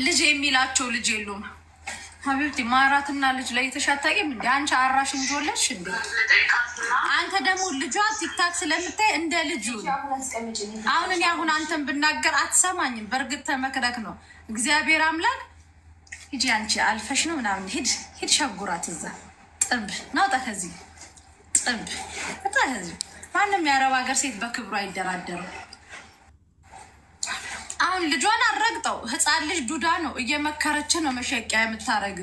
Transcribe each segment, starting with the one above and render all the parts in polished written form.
ልጅ የሚላቸው ልጅ የሉም። ሀቢብቲ ማራትና ልጅ ላይ ተሻታቂም እንዴ አንቺ አራሽ እንጆለሽ እንዴ አንተ ደግሞ ልጇ ቲክታክ ስለምታይ እንደ ልጁ አሁን እኔ አሁን አንተን ብናገር አትሰማኝም። በርግጥ ተመክረክ ነው እግዚአብሔር አምላክ ሂጂ አንቺ አልፈሽ ነው ምናምን ሂድ ሸጉራት እዛ ጥብ ናውጣ ከዚህ ጥብ እታዚህ ማንም የአረብ ሀገር ሴት በክብሩ አይደራደርም። አሁን ልጇን አረግጠው ህፃን ልጅ ዱዳ ነው እየመከረች ነው መሸቂያ የምታረግ።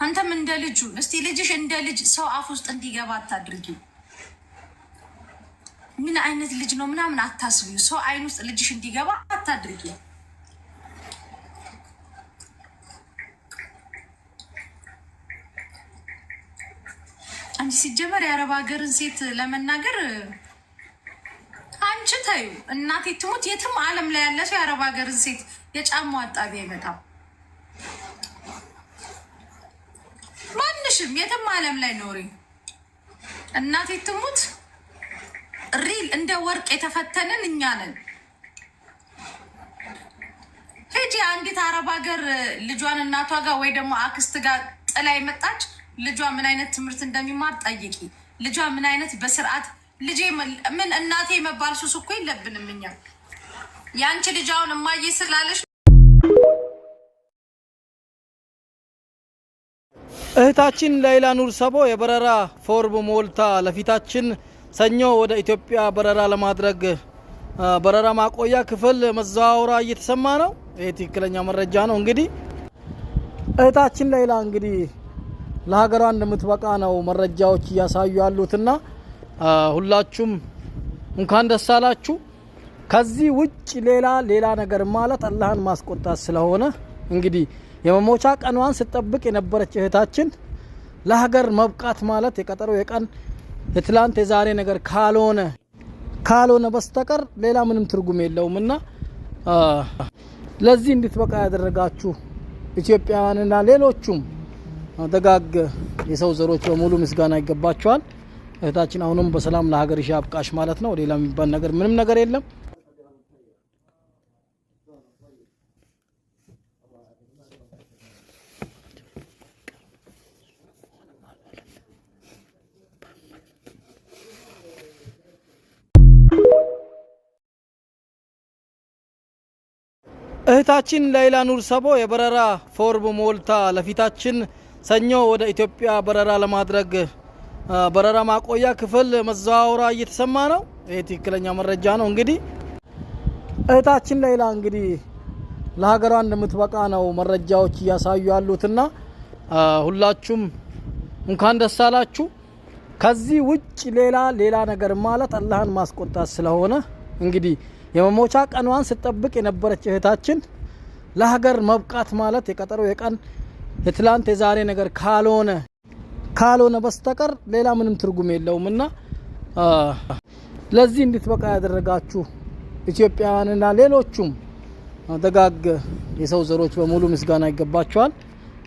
አንተም እንደ ልጁ እስቲ ልጅሽ እንደ ልጅ ሰው አፍ ውስጥ እንዲገባ አታድርጊ። ምን አይነት ልጅ ነው ምናምን አታስቢው። ሰው አይን ውስጥ ልጅሽ እንዲገባ አታድርጊ። አንቺ ሲጀመር የአረብ ሀገርን ሴት ለመናገር አንቺ ታዩ እናቴ ትሙት የትም ዓለም ላይ ያለ ሰው የአረብ ሀገርን ሴት የጫማው አጣቢ አይመጣም። ማንሽም የትም ዓለም ላይ ኖሪ እናቴ ትሙት ሪል እንደ ወርቅ የተፈተንን እኛ ነን። ሄጂ አንዲት አረብ ሀገር ልጇን እናቷ ጋር ወይ ደግሞ አክስት ጋር ጥላ የመጣች ልጇ ምን አይነት ትምህርት እንደሚማር ጠይቂ። ልጇ ምን አይነት በስርዓት ልጄ ምን እናቴ መባል ሱስ እኮ የለብንም እኛ። ያንቺ ልጅ አሁን እማዬ ስላለሽ እህታችን ሌይላ ኑር ሰቦ የበረራ ፎርም ሞልታ ለፊታችን ሰኞ ወደ ኢትዮጵያ በረራ ለማድረግ በረራ ማቆያ ክፍል መዘዋወሯ እየተሰማ ነው። ይሄ ትክክለኛ መረጃ ነው። እንግዲህ እህታችን ሌይላ እንግዲህ ለሀገሯ እንደምትበቃ ነው መረጃዎች እያሳዩ ያሉትና ሁላችሁም እንኳን ደስ አላችሁ። ከዚህ ውጭ ሌላ ነገር ማለት አላህን ማስቆጣት ስለሆነ እንግዲህ የመሞቻ ቀኗን ስትጠብቅ የነበረች እህታችን ለሀገር መብቃት ማለት የቀጠሮ የቀን የትላንት የዛሬ ነገር ካልሆነ በስተቀር ሌላ ምንም ትርጉም የለውምና ለዚህ እንድትበቃ ያደረጋችሁ ኢትዮጵያውያንና ሌሎቹም ደጋግ የሰው ዘሮች በሙሉ ምስጋና ይገባቸዋል። እህታችን አሁንም በሰላም ለሀገርሽ ያብቃሽ ማለት ነው። ሌላ የሚባል ነገር ምንም ነገር የለም። እህታችን ሌይላ ኑር ሰቦ የበረራ ፎርም ሞልታ ለፊታችን ሰኞ ወደ ኢትዮጵያ በረራ ለማድረግ በረራ ማቆያ ክፍል መዘዋወሯ እየተሰማ ነው። ይሄ ትክክለኛ መረጃ ነው። እንግዲህ እህታችን ሌይላ እንግዲህ ለሀገሯ እንደምትበቃ ነው መረጃዎች እያሳዩ ያሉትና ሁላችሁም እንኳን ደስ አላችሁ። ከዚህ ውጭ ሌላ ነገር ማለት አላህን ማስቆጣት ስለሆነ እንግዲህ የመሞቻ ቀኗን ስትጠብቅ የነበረች እህታችን ለሀገር መብቃት ማለት የቀጠሮ የቀን የትላንት የዛሬ ነገር ካልሆነ በስተቀር ሌላ ምንም ትርጉም የለውምና ለዚህ እንድትበቃ ያደረጋችሁ ኢትዮጵያውያንና ሌሎቹም ደጋግ የሰው ዘሮች በሙሉ ምስጋና ይገባቸዋል።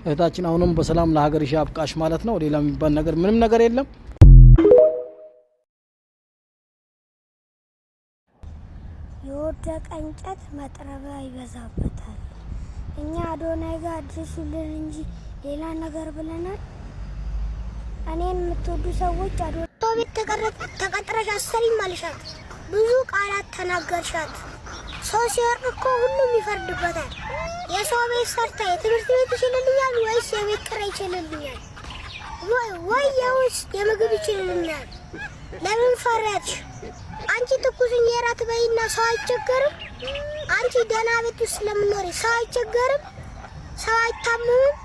እህታችን አሁንም በሰላም ለሀገርሽ ያብቃሽ ማለት ነው። ሌላ የሚባል ነገር ምንም ነገር የለም። የወደቀ እንጨት መጥረቢያ ይበዛበታል። እኛ አዶናይ ጋር አድርሱልን እንጂ ሌላ ነገር ብለናል። እኔን የምትወዱ ሰዎች አዶናይ ቤት ተቀጥረሽ አሰሪም አልሻት፣ ብዙ ቃላት ተናገርሻት። ሰው ሲወርቅ እኮ ሁሉም ይፈርድበታል። የሰው ቤት ሰርታ የትምህርት ቤት ይችልልኛል ወይስ የቤት ኪራይ ይችልልኛል ወይ የውስጥ የምግብ ይችልልኛል? ለምን ፈረድሽ? አንቺ ትኩስ እንጀራ ትበይና ሰው አይቸገርም? አንቺ ደህና ቤት ውስጥ ስለምኖሪ ሰው አይቸገርም? ሰው አይታመምም?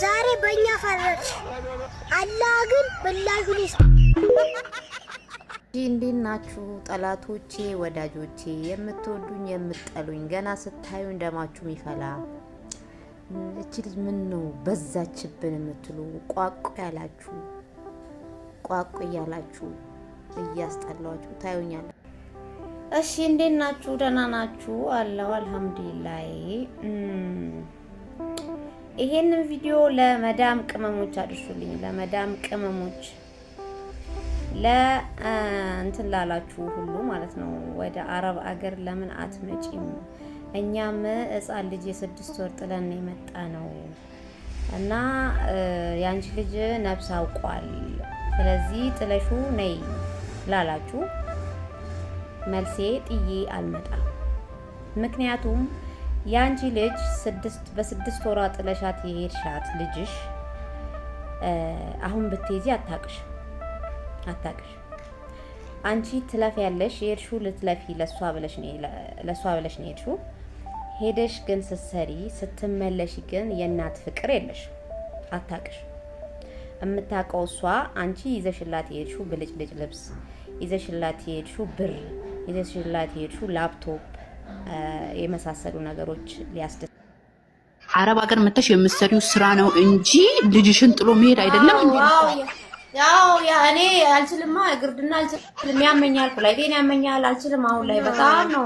ዛሬ በእኛ ፈረድሽ። አላህ ግን ብላሹን ይስ እንዴት ናችሁ ጠላቶቼ፣ ወዳጆቼ፣ የምትወዱኝ የምትጠሉኝ፣ ገና ስታዩ እንደማችሁ ይፈላ እቺ ልጅ ምን ነው በዛችብን የምትሉ ቋቁ ያላችሁ ቋቁ ያላችሁ እያስጠላችሁ ታዩኛል። እሺ እንዴት ናችሁ? ደህና ናችሁ? አላህ አልহামዱሊላህ። ይሄንን ቪዲዮ ለመዳም ቅመሞች አድርሱልኝ። ለመዳም ቅመሞች እንትን ላላችሁ ሁሉ ማለት ነው ወደ አረብ አገር ለምን አትመጪም? እኛም ሕፃን ልጅ የ6 ወር ጥለን የመጣ ነው እና ያንቺ ልጅ ነፍስ አውቋል፣ ስለዚህ ጥለሹ ነይ ላላችሁ መልሴ ጥዬ አልመጣም። ምክንያቱም ያንቺ ልጅ በ6 ወሯ ጥለሻት የሄድሻት ልጅሽ አሁን ብትይዚ አታቅሽ አንቺ ትለፍ ያለሽ የሄድሽው ልትለፊ ለሷ ብለሽ ነው የሄድሽው። ሄደሽ ግን ስትሰሪ ስትመለሽ ግን የእናት ፍቅር የለሽ አታቅሽ። የምታውቀው እሷ አንቺ ይዘሽላት የሄድሽው ብልጭልጭ ልብስ፣ ይዘሽላት የሄድሽው ብር፣ ይዘሽላት የሄድሽው ላፕቶፕ የመሳሰሉ ነገሮች ሊያስደስት አረብ ሀገር መተሽ የምትሰሪው ስራ ነው እንጂ ልጅሽን ጥሎ መሄድ አይደለም እንዴ? ያው እኔ አልችልማ፣ ግርድና አልችልም፣ ያመኛል፣ ኩላሊቴን ያመኛል፣ አልችልም። አሁን ላይ በጣም ነው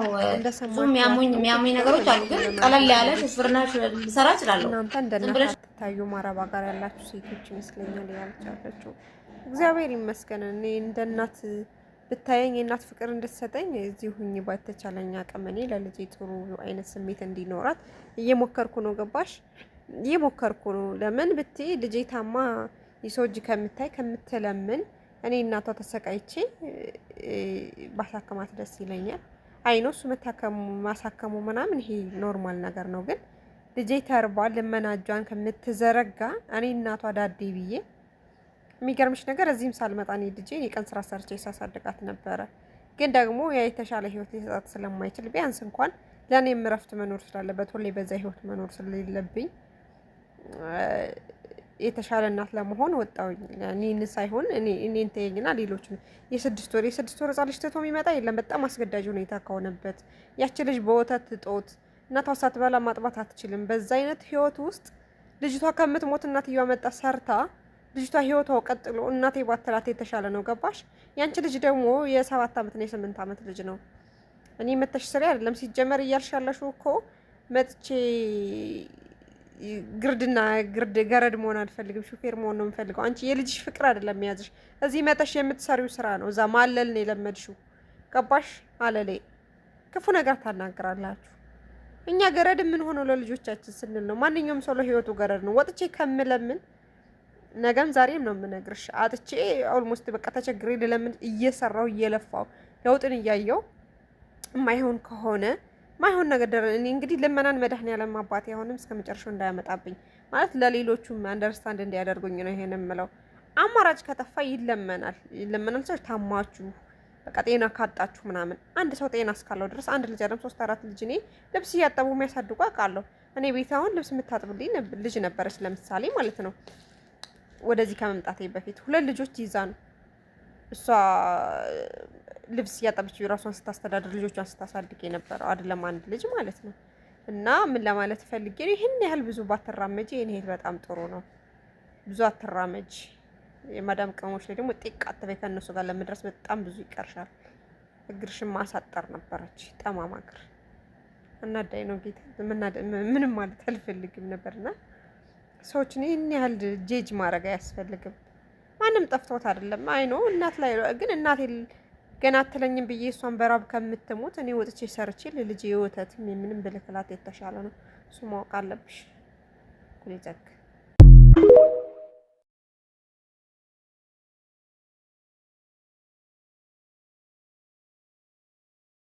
የሚያሙኝ ነገሮች አሉ። ግን ቀለል ያለ ሹፍርና ልሰራ እችላለሁ። እናንተ እንደናንተ ታዩ አረብ ሀገር ያላችሁ ሴቶች ይመስለኛል ያልቻላችሁ። እግዚአብሔር ይመስገን እኔ እንደ እናት ብታየኝ የእናት ፍቅር እንድትሰጠኝ እዚህ ሁኚ ባተቻለኝ አቅም እኔ ለልጄ ጥሩ አይነት ስሜት እንዲኖራት እየሞከርኩ ነው። ገባሽ? እየሞከርኩ ነው። ለምን ብትይ ልጄ ታማ የሰው እጅ ከምታይ ከምትለምን እኔ እናቷ ተሰቃይቼ ባሳከማት ደስ ይለኛል። አይኖ እሱ ማሳከሙ ምናምን ይሄ ኖርማል ነገር ነው። ግን ልጄ ተርቧ ልመናጇን ከምትዘረጋ እኔ እናቷ ዳዴ ብዬ የሚገርምሽ ነገር እዚህም ሳልመጣ እኔ ልጄ የቀን ስራ ሰርቼ ሳሳድጋት ነበረ። ግን ደግሞ ያ የተሻለ ህይወት ሊሰጣት ስለማይችል ቢያንስ እንኳን ለእኔም እረፍት መኖር ስላለበት ሁሌ በዛ ህይወት መኖር ስለሌለብኝ የተሻለ እናት ለመሆን ወጣሁኝ። እኔን ሳይሆን እኔን ተይኝና ሌሎች የ6 ወር ህጻን ልጅ ትቶ የሚመጣ የለም። በጣም አስገዳጅ ሁኔታ ከሆነበት ያቺ ልጅ በወተት ጦት እናቷ ሳትበላ ማጥባት አትችልም። በዛ አይነት ህይወት ውስጥ ልጅቷ ከምትሞት እናትየዋ መጣ ሰርታ ልጅቷ ህይወቷ ቀጥሎ እናቴ ባትላት የተሻለ ነው። ገባሽ? ያንቺ ልጅ ደግሞ የ7 ዓመት ነው የ8 ዓመት ልጅ ነው። እኔ መተሽ ስሪ አይደለም ሲጀመር እያልሽ ያለሽው እኮ መጥቼ ገረድ መሆን አልፈልግም፣ ሹፌር መሆን ነው የምፈልገው። አንቺ የልጅሽ ፍቅር አይደለም የያዝሽ፣ እዚህ መተሽ የምትሰሪው ስራ ነው። እዛ ማለል ነው የለመድሽው። ገባሽ? አለሌ ክፉ ነገር ታናግራላችሁ። እኛ ገረድ ምን ሆነው ለልጆቻችን ስንል ነው። ማንኛውም ሰው ለህይወቱ ገረድ ነው። ወጥቼ ከምለምን ነገም ዛሬም ነው የምነግርሽ። አጥቼ ኦልሞስት በቃ ተቸግሬ ለምን እየሰራው እየለፋው ለውጥን እያየው የማይሆን ከሆነ ማይሆን ነገር እኔ እንግዲህ ልመናን መድኃኒዓለም አባቴ አሁንም እስከመጨረሻው እንዳያመጣብኝ ማለት ለሌሎቹም አንደርስታንድ እንዲያደርጉኝ ነው ይሄን የምለው። አማራጭ ከጠፋ ይለመናል ሰው ታማችሁ በቃ ጤና ካጣችሁ ምናምን። አንድ ሰው ጤና እስካለው ድረስ አንድ ልጅ አይደለም 3-4 ልጅ እኔ ልብስ እያጠቡ የሚያሳድጉ አውቃለሁ። እኔ ቤት አሁን ልብስ የምታጥብልኝ ልጅ ነበረች ለምሳሌ ማለት ነው። ወደዚህ ከመምጣቴ በፊት 2 ልጆች ይዛ ነው እሷ ልብስ ያጠበች ራሷን ስታስተዳድር ልጆቿን ስታሳድግ የነበረው አይደለም አንድ ልጅ ማለት ነው። እና ምን ለማለት ፈልጌ ነው ይሄን ያህል ብዙ ባትራመጂ ይሄን ያህል በጣም ጥሩ ነው። ብዙ አትራመጂ። የማዳም ቅመሞች ላይ ደግሞ ጤቅ አትበይ። ከነሱ ጋር ለመድረስ በጣም ብዙ ይቀርሻል። እግርሽን ማሳጠር ነበረች ጠማማ እግር እና ዳይ ነው ጌታ ምንም ማለት አልፈልግም ነበርና ሰዎችን ይሄን ያህል ጄጅ ማድረግ አያስፈልግም። ማንም ጠፍቶት አይደለም። አይ ነው እናት ላይ ግን እናቴ ገና አትለኝም ብዬ እሷን በራብ ከምትሞት እኔ ወጥቼ ሰርቼ ለልጄ የወተትም ምንም ብልክላት የተሻለ ነው። እሱ ማወቅ አለብሽ። ኩሊ ዘክ